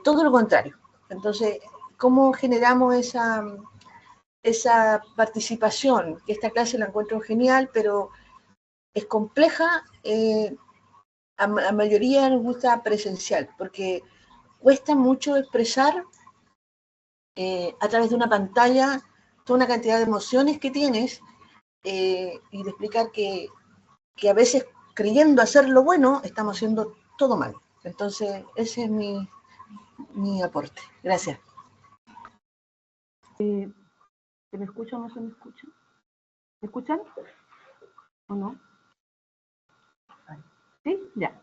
todo lo contrario? Entonces, ¿cómo generamos esa participación? Que esta clase la encuentro genial, pero es compleja. A la mayoría nos gusta presencial, porque cuesta mucho expresar a través de una pantalla toda una cantidad de emociones que tienes, y de explicar que a veces, creyendo hacer lo bueno, estamos haciendo todo mal. Entonces, ese es mi aporte. Gracias. ¿Se me escucha o no se me escucha? ¿Me escuchan o no? ¿Sí? Ya.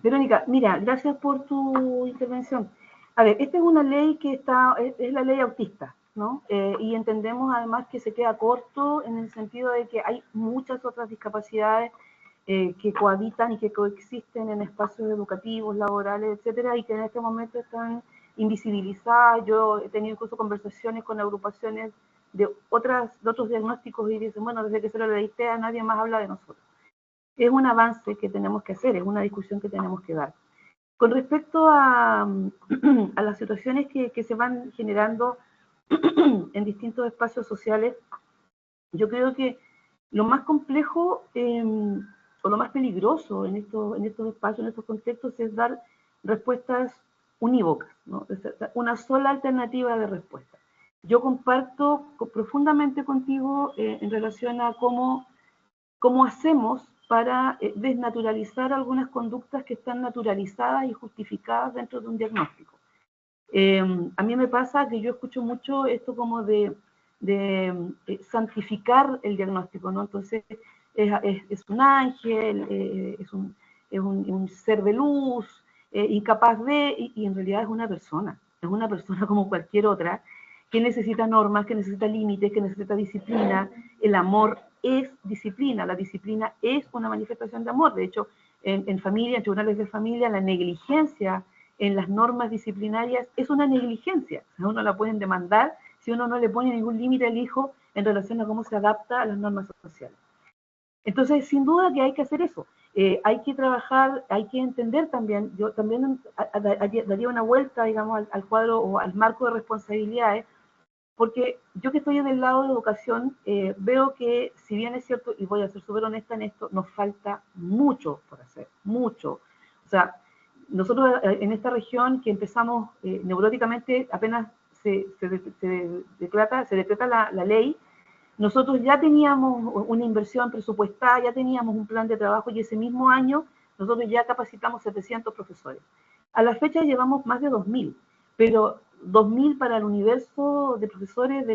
Verónica, mira, gracias por tu intervención. A ver, esta es una ley que es la ley autista, ¿no? Y entendemos además que se queda corto en el sentido de que hay muchas otras discapacidades que cohabitan y que coexisten en espacios educativos, laborales, etcétera, y que en este momento están invisibilizadas. Yo he tenido incluso conversaciones con agrupaciones de otros diagnósticos y dicen, bueno, desde que se lo leíste a nadie más habla de nosotros. Es un avance que tenemos que hacer, es una discusión que tenemos que dar. Con respecto a las situaciones que se van generando en distintos espacios sociales, yo creo que lo más complejo o lo más peligroso en estos espacios, en estos contextos, es dar respuestas unívocas, ¿no? Una sola alternativa de respuesta. Yo comparto profundamente contigo en relación a cómo hacemos para desnaturalizar algunas conductas que están naturalizadas y justificadas dentro de un diagnóstico. A mí me pasa que yo escucho mucho esto como de santificar el diagnóstico, ¿no? Entonces, es un ángel, es un ser de luz, incapaz de, y en realidad es una persona como cualquier otra, que necesita normas, que necesita límites, que necesita disciplina. El amor es disciplina, la disciplina es una manifestación de amor. De hecho, en familia, en tribunales de familia, la negligencia en las normas disciplinarias es una negligencia. O sea, uno la pueden demandar si uno no le pone ningún límite al hijo en relación a cómo se adapta a las normas sociales. Entonces, sin duda que hay que hacer eso. Hay que trabajar, hay que entender también, yo también daría una vuelta, digamos, al cuadro o al marco de responsabilidades, porque yo que estoy del lado de educación, veo que, si bien es cierto, y voy a ser súper honesta en esto, nos falta mucho por hacer, mucho. O sea, nosotros en esta región que empezamos neuróticamente, apenas se decreta la ley, nosotros ya teníamos una inversión presupuestada, ya teníamos un plan de trabajo y ese mismo año nosotros ya capacitamos 700 profesores. A la fecha llevamos más de 2.000, pero 2.000 para el universo de profesores de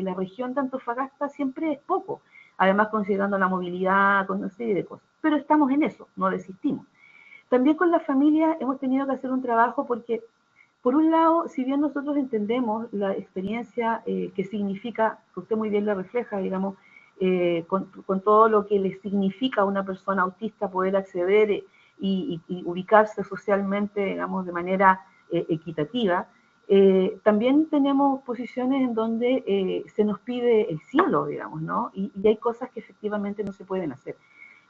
la región de Antofagasta siempre es poco, además considerando la movilidad, con una serie de cosas. Pero estamos en eso, no desistimos. También con la familia hemos tenido que hacer un trabajo porque, por un lado, si bien nosotros entendemos la experiencia que significa, que usted muy bien la refleja, digamos, con todo lo que le significa a una persona autista poder acceder y ubicarse socialmente, digamos, de manera equitativa, también tenemos posiciones en donde se nos pide el cielo, digamos, ¿no? Y hay cosas que efectivamente no se pueden hacer.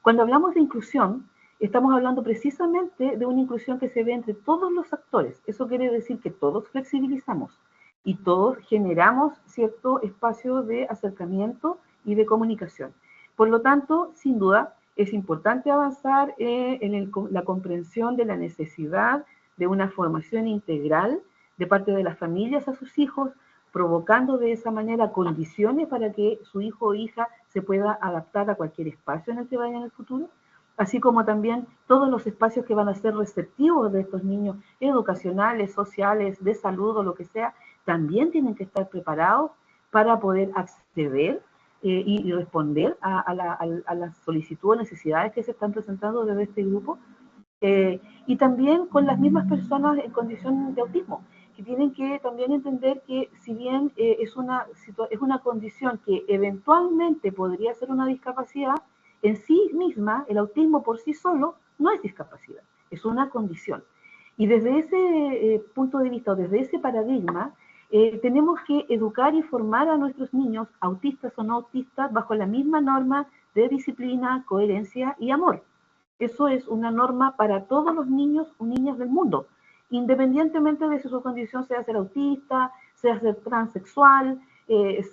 Cuando hablamos de inclusión, estamos hablando precisamente de una inclusión que se ve entre todos los actores. Eso quiere decir que todos flexibilizamos y todos generamos cierto espacio de acercamiento y de comunicación. Por lo tanto, sin duda, es importante avanzar en la comprensión de la necesidad de una formación integral de parte de las familias a sus hijos, provocando de esa manera condiciones para que su hijo o hija se pueda adaptar a cualquier espacio en el que vaya en el futuro, así como también todos los espacios que van a ser receptivos de estos niños, educacionales, sociales, de salud o lo que sea, también tienen que estar preparados para poder acceder y responder a las solicitudes, necesidades que se están presentando desde este grupo, y también con las mismas personas en condición de autismo, que tienen que también entender que si bien es una condición que eventualmente podría ser una discapacidad, en sí misma, el autismo por sí solo no es discapacidad, es una condición. Y desde ese punto de vista, o desde ese paradigma, tenemos que educar y formar a nuestros niños, autistas o no autistas, bajo la misma norma de disciplina, coherencia y amor. Eso es una norma para todos los niños o niñas del mundo, independientemente de si su condición sea ser autista, sea ser transexual,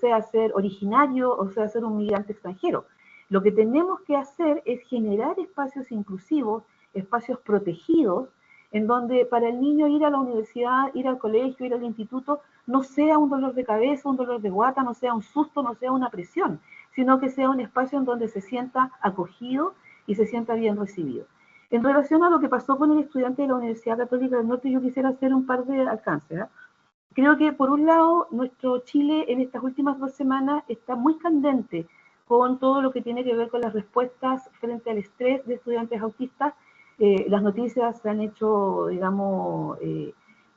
sea ser originario o sea ser un migrante extranjero. Lo que tenemos que hacer es generar espacios inclusivos, espacios protegidos, en donde para el niño ir a la universidad, ir al colegio, ir al instituto, no sea un dolor de cabeza, un dolor de guata, no sea un susto, no sea una presión, sino que sea un espacio en donde se sienta acogido y se sienta bien recibido. En relación a lo que pasó con el estudiante de la Universidad Católica del Norte, yo quisiera hacer un par de alcances. Creo que, por un lado, nuestro Chile en estas últimas 2 semanas está muy candente con todo lo que tiene que ver con las respuestas frente al estrés de estudiantes autistas. Las noticias se han hecho, digamos,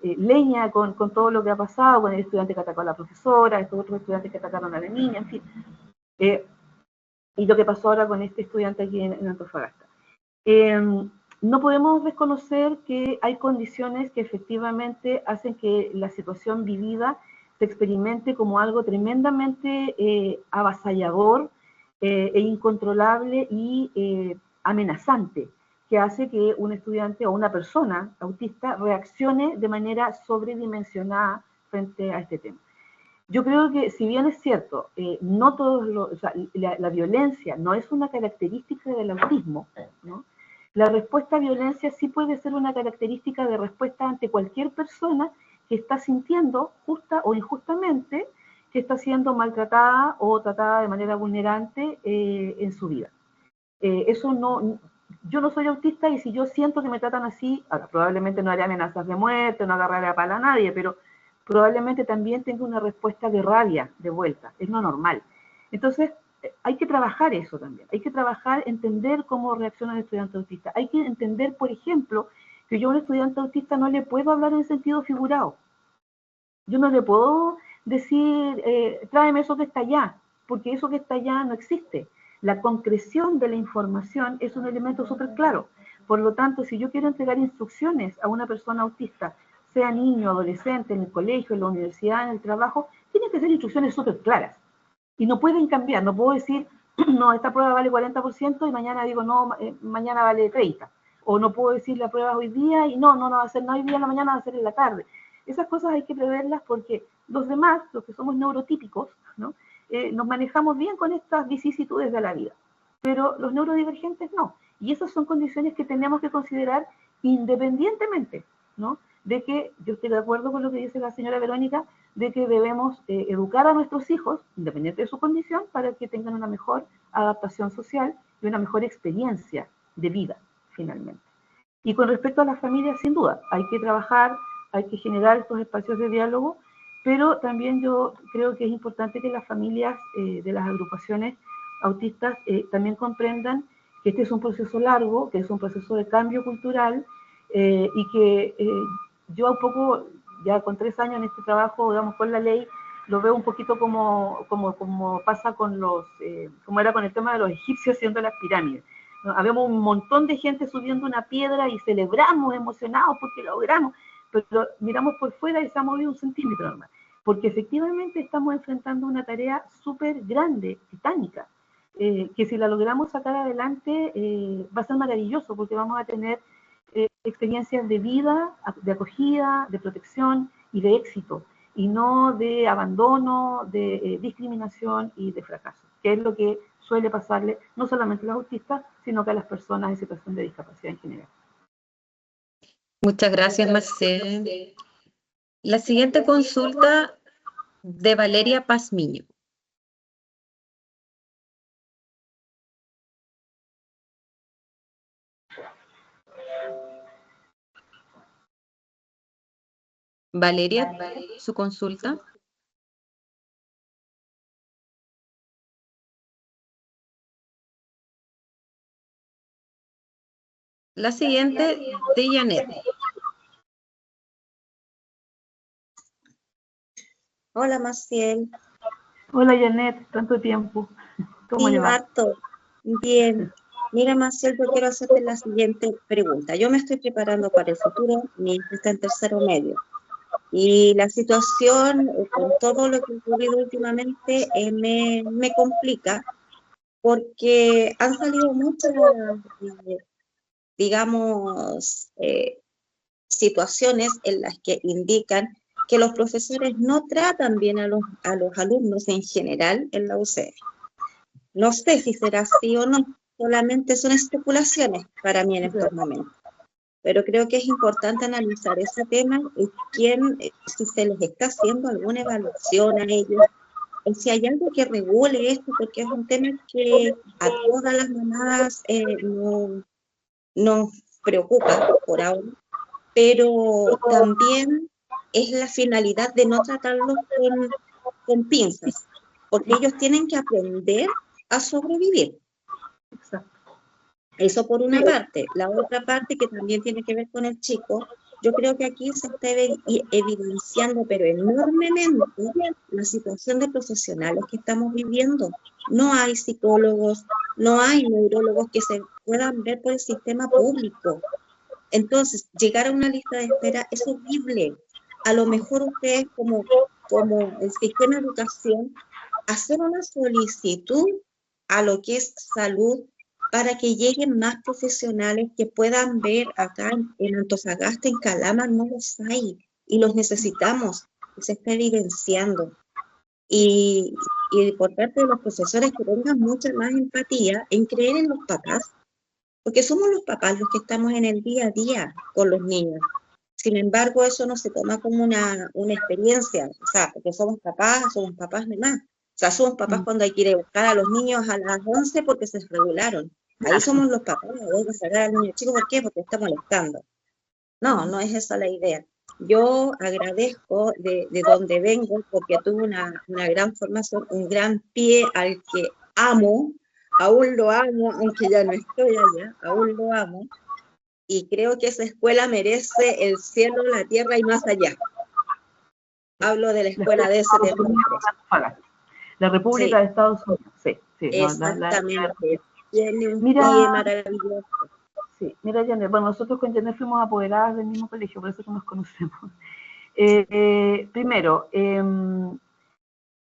leña con todo lo que ha pasado, con el estudiante que atacó a la profesora, estos otros estudiantes que atacaron a la niña, en fin. Y lo que pasó ahora con este estudiante aquí en Antofagasta. No podemos desconocer que hay condiciones que efectivamente hacen que la situación vivida se experimente como algo tremendamente avasallador e incontrolable y amenazante, que hace que un estudiante o una persona autista reaccione de manera sobredimensionada frente a este tema. Yo creo que, si bien es cierto, no todos o sea, la violencia no es una característica del autismo, ¿no? La respuesta a violencia sí puede ser una característica de respuesta ante cualquier persona que está sintiendo, justa o injustamente, que está siendo maltratada o tratada de manera vulnerante en su vida. Eso no, yo no soy autista y si yo siento que me tratan así, ahora, probablemente no haré amenazas de muerte, no agarraré a pala a nadie, pero probablemente también tenga una respuesta de rabia de vuelta, es lo normal. Entonces, hay que trabajar eso también, hay que trabajar, entender cómo reacciona el estudiante autista. Hay que entender, por ejemplo, que yo a un estudiante autista no le puedo hablar en sentido figurado. Yo no le puedo decir, tráeme eso que está allá, porque eso que está allá no existe. La concreción de la información es un elemento súper claro. Por lo tanto, si yo quiero entregar instrucciones a una persona autista, sea niño, adolescente, en el colegio, en la universidad, en el trabajo, tienen que ser instrucciones súper claras. Y no pueden cambiar, no puedo decir, no, esta prueba vale 40% y mañana digo, no, mañana vale 30%. O no puedo decir la prueba hoy día y no va a ser no hoy día en la mañana, va a ser en la tarde. Esas cosas hay que preverlas porque los demás, los que somos neurotípicos, ¿no? Nos manejamos bien con estas vicisitudes de la vida, pero los neurodivergentes no. Y esas son condiciones que tenemos que considerar independientemente, ¿no? De que, yo estoy de acuerdo con lo que dice la señora Verónica, de que debemos educar a nuestros hijos, independiente de su condición, para que tengan una mejor adaptación social y una mejor experiencia de vida, finalmente. Y con respecto a las familias, sin duda, hay que trabajar, hay que generar estos espacios de diálogo, pero también yo creo que es importante que las familias de las agrupaciones autistas también comprendan que este es un proceso largo, que es un proceso de cambio cultural y que yo un poco, ya con 3 años en este trabajo, digamos, con la ley, lo veo un poquito como pasa con los, como era con el tema de los egipcios haciendo las pirámides. ¿No? Habemos un montón de gente subiendo una piedra y celebramos emocionados porque logramos, pero miramos por fuera y se ha movido 1 centímetro nomás, porque efectivamente estamos enfrentando una tarea súper grande, titánica, que si la logramos sacar adelante va a ser maravilloso porque vamos a tener experiencias de vida, de acogida, de protección y de éxito, y no de abandono, de discriminación y de fracaso, que es lo que suele pasarle no solamente a los autistas, sino que a las personas en situación de discapacidad en general. Muchas gracias, Marcel. La siguiente consulta de Valeria Pazmiño. Valeria, su consulta. La siguiente de Janet. Hola, Maciel. Hola, Janet, tanto tiempo. ¿Cómo le va? Harto. Bien. Mira, Maciel, yo quiero hacerte la siguiente pregunta. Yo me estoy preparando para el futuro, mi hija está en tercero medio. Y la situación, con todo lo que ha ocurrido últimamente, me complica porque han salido muchas, digamos, situaciones en las que indican que los profesores no tratan bien a los alumnos en general en la UCR. No sé si será así o no, solamente son especulaciones para mí en estos momentos. Pero creo que es importante analizar ese tema y si se les está haciendo alguna evaluación a ellos, o si hay algo que regule esto, porque es un tema que a todas las mamás nos preocupa por ahora, pero también es la finalidad de no tratarlos con pinzas, porque ellos tienen que aprender a sobrevivir. Exacto. Eso por una parte. La otra parte que también tiene que ver con el chico, yo creo que aquí se está evidenciando, pero enormemente, la situación de profesionales que estamos viviendo. No hay psicólogos, no hay neurólogos que se puedan ver por el sistema público. Entonces, llegar a una lista de espera es horrible. A lo mejor ustedes, como el sistema de educación, hacer una solicitud a lo que es salud para que lleguen más profesionales que puedan ver acá en Antofagasta, en Calama, no los hay y los necesitamos, se está evidenciando. Y por parte de los profesores que tengan mucha más empatía en creer en los papás, porque somos los papás los que estamos en el día a día con los niños. Sin embargo, eso no se toma como una experiencia, o sea, porque somos papás nomás. O sea, somos papás cuando hay que ir a buscar a los niños a las 11 porque se regularon. Ahí somos los papás, hay que sacar al niño chico, ¿por qué? Porque está molestando. No, no es esa la idea. Yo agradezco de donde vengo porque tuve una gran formación, un gran pie al que amo, aún lo amo, aunque ya no estoy allá, aún lo amo. Y creo que esa escuela merece el cielo, la tierra y más allá. Hablo de la escuela de ese tema. La República de Estados Unidos, sí. Exactamente. Tiene un pie maravilloso. Sí, mira, Janet, bueno, nosotros con Janet fuimos apoderadas del mismo colegio, por eso que nos conocemos. Primero,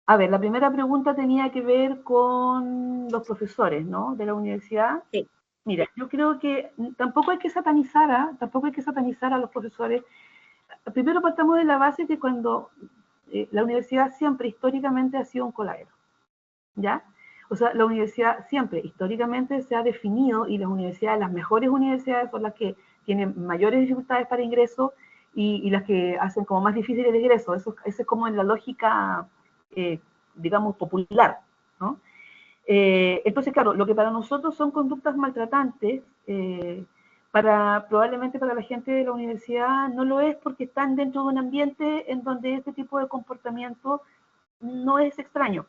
a ver, la primera pregunta tenía que ver con los profesores, ¿no? De la universidad. Sí. Mira, yo creo que tampoco hay que satanizar a los profesores. Primero partamos de la base que cuando la universidad siempre históricamente ha sido un coladero, ¿ya? O sea, la universidad siempre históricamente se ha definido, y las universidades, las mejores universidades son las que tienen mayores dificultades para ingreso y las que hacen como más difícil el ingreso. Eso es como en la lógica, digamos, popular, ¿no? Entonces, claro, lo que para nosotros son conductas maltratantes, probablemente para la gente de la universidad no lo es, porque están dentro de un ambiente en donde este tipo de comportamiento no es extraño.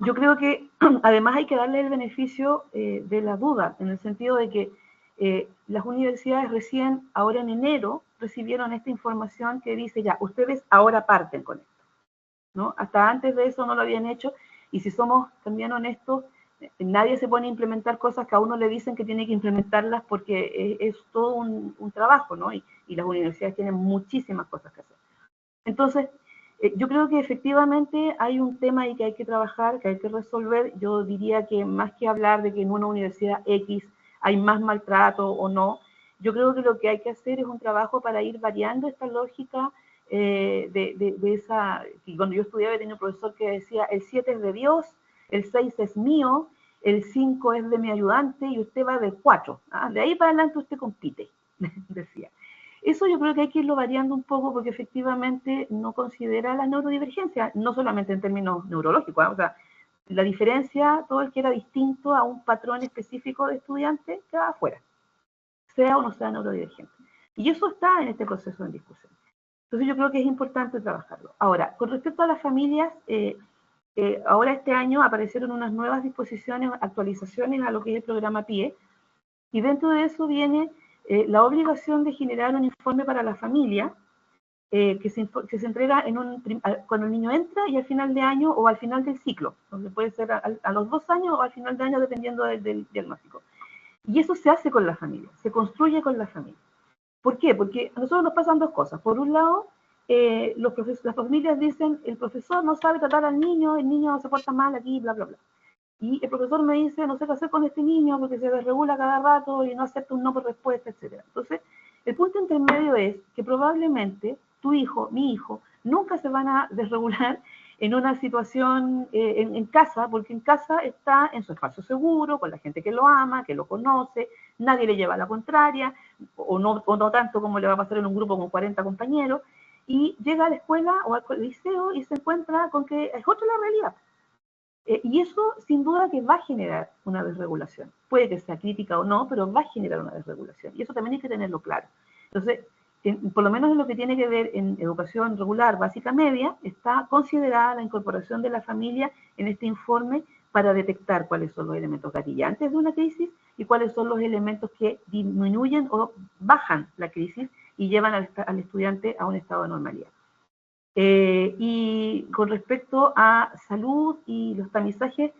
Yo creo que además hay que darle el beneficio de la duda, en el sentido de que las universidades recién, ahora en enero, recibieron esta información que dice ya, ustedes ahora parten con esto, ¿no? Hasta antes de eso no lo habían hecho, y si somos también honestos, nadie se pone a implementar cosas que a uno le dicen que tiene que implementarlas porque es todo un trabajo, ¿no? Y las universidades tienen muchísimas cosas que hacer. Entonces, yo creo que efectivamente hay un tema ahí que hay que trabajar, que hay que resolver. Yo diría que más que hablar de que en una universidad X hay más maltrato o no, yo creo que lo que hay que hacer es un trabajo para ir variando esta lógica de esa... Y cuando yo estudiaba tenía un profesor que decía, el 7 es de Dios, el 6 es mío, el 5 es de mi ayudante y usted va de 4. ¿Ah? De ahí para adelante usted compite, decía. Eso yo creo que hay que irlo variando un poco porque efectivamente no considera la neurodivergencia, no solamente en términos neurológicos, ¿eh? O sea, la diferencia, todo el que era distinto a un patrón específico de estudiante queda afuera, sea o no sea neurodivergente. Y eso está en este proceso de discusión. Entonces yo creo que es importante trabajarlo. Ahora, con respecto a las familias, ahora este año aparecieron unas nuevas disposiciones, actualizaciones a lo que es el programa PIE, y dentro de eso viene la obligación de generar un informe para la familia que se entrega cuando el niño entra y al final de año o al final del ciclo, donde puede ser a los 2 años o al final de año dependiendo del diagnóstico. Y eso se hace con la familia, se construye con la familia. ¿Por qué? Porque a nosotros nos pasan dos cosas. Por un lado, las familias dicen, el profesor no sabe tratar al niño, el niño se porta mal aquí, bla, bla, bla. Y el profesor me dice, no sé qué hacer con este niño porque se desregula cada rato y no acepta un no por respuesta, etc. Entonces, el punto intermedio es que probablemente tu hijo, mi hijo, nunca se van a desregular en una situación en casa, porque en casa está en su espacio seguro, con la gente que lo ama, que lo conoce, nadie le lleva a la contraria, o no tanto como le va a pasar en un grupo con 40 compañeros, y llega a la escuela o al liceo y se encuentra con que es otra la realidad. Y eso sin duda que va a generar una desregulación. Puede que sea crítica o no, pero va a generar una desregulación. Y eso también hay que tenerlo claro. Entonces, por lo menos en lo que tiene que ver en educación regular, básica, media, está considerada la incorporación de la familia en este informe para detectar cuáles son los elementos gatillantes de una crisis y cuáles son los elementos que disminuyen o bajan la crisis y llevan al estudiante a un estado de normalidad. Y con respecto a salud y los tamizajes,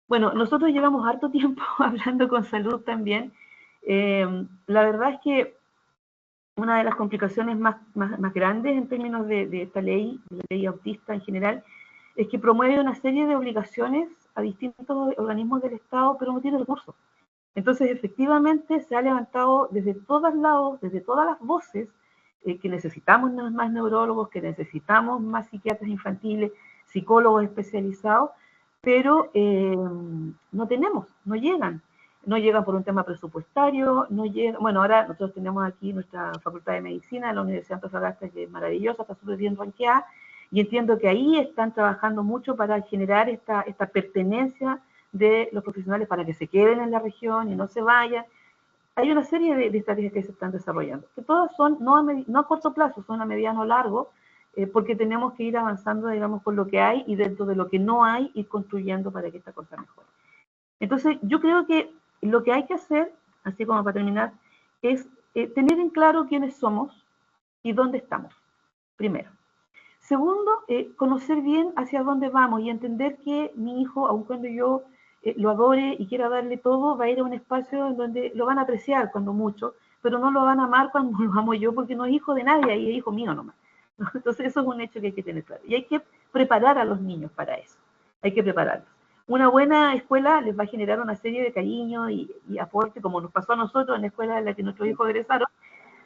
bueno, nosotros llevamos harto tiempo hablando con salud también. La verdad es que una de las complicaciones más grandes en términos de esta ley, de la ley autista en general, es que promueve una serie de obligaciones a distintos organismos del Estado, pero no tiene recursos. Entonces, efectivamente, se ha levantado desde todos lados, desde todas las voces, que necesitamos más neurólogos, que necesitamos más psiquiatras infantiles, psicólogos especializados, pero no tenemos, no llegan. no llegan por un tema presupuestario, no llegan, bueno, ahora nosotros tenemos aquí nuestra Facultad de Medicina de la Universidad de Antofagasta, que es maravillosa, está súper bien ranqueada, y entiendo que ahí están trabajando mucho para generar esta pertenencia de los profesionales para que se queden en la región y no se vayan. Hay una serie de estrategias que se están desarrollando, que todas son no a corto plazo, son a mediano o largo, porque tenemos que ir avanzando, digamos, con lo que hay y dentro de lo que no hay, ir construyendo para que esta cosa mejore. Entonces, yo creo que lo que hay que hacer, así como para terminar, es tener en claro quiénes somos y dónde estamos, primero. Segundo, conocer bien hacia dónde vamos y entender que mi hijo, aun cuando yo lo adore y quiera darle todo, va a ir a un espacio en donde lo van a apreciar cuando mucho, pero no lo van a amar cuando lo amo yo, porque no es hijo de nadie, y es hijo mío nomás. ¿No? Entonces eso es un hecho que hay que tener claro. Y hay que preparar a los niños para eso. Hay que prepararlos. Una buena escuela les va a generar una serie de cariño y aporte, como nos pasó a nosotros en la escuela en la que nuestros hijos egresaron,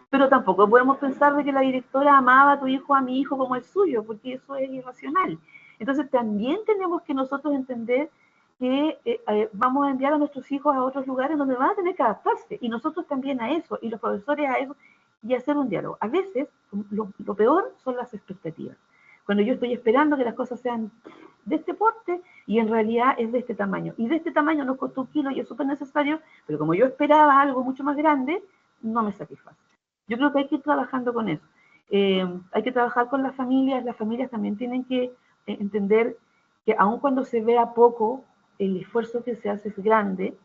pero tampoco podemos pensar de que la directora amaba a tu hijo, a mi hijo como el suyo, porque eso es irracional. Entonces también tenemos que nosotros entender que vamos a enviar a nuestros hijos a otros lugares donde van a tener que adaptarse, y nosotros también a eso, y los profesores a eso, y hacer un diálogo. A veces lo peor son las expectativas. Cuando yo estoy esperando que las cosas sean de este porte y en realidad es de este tamaño. Y de este tamaño nos costó 1 kilo y es súper necesario, pero como yo esperaba algo mucho más grande, no me satisface. Yo creo que hay que ir trabajando con eso. Hay que trabajar con las familias también tienen que entender que aun cuando se vea poco, el esfuerzo que se hace es grande,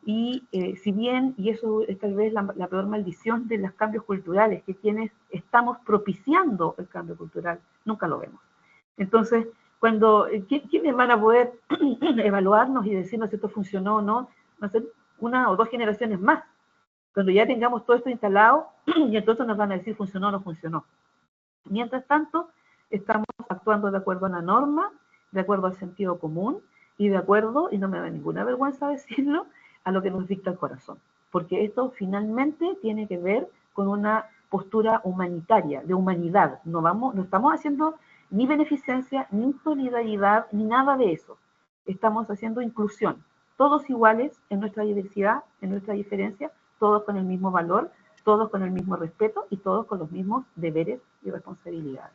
y si bien, y eso es tal vez la peor maldición de los cambios culturales, que quienes estamos propiciando el cambio cultural, nunca lo vemos. Entonces, ¿quiénes van a poder evaluarnos y decirnos si esto funcionó o no? Va a ser 1 o 2 generaciones más, cuando ya tengamos todo esto instalado, y entonces nos van a decir funcionó o no funcionó. Mientras tanto, estamos actuando de acuerdo a la norma, de acuerdo al sentido común, y de acuerdo, y no me da ninguna vergüenza decirlo, a lo que nos dicta el corazón. Porque esto finalmente tiene que ver con una postura humanitaria, de humanidad. No estamos haciendo ni beneficencia, ni solidaridad, ni nada de eso. Estamos haciendo inclusión. Todos iguales en nuestra diversidad, en nuestra diferencia, todos con el mismo valor, todos con el mismo respeto y todos con los mismos deberes y responsabilidades.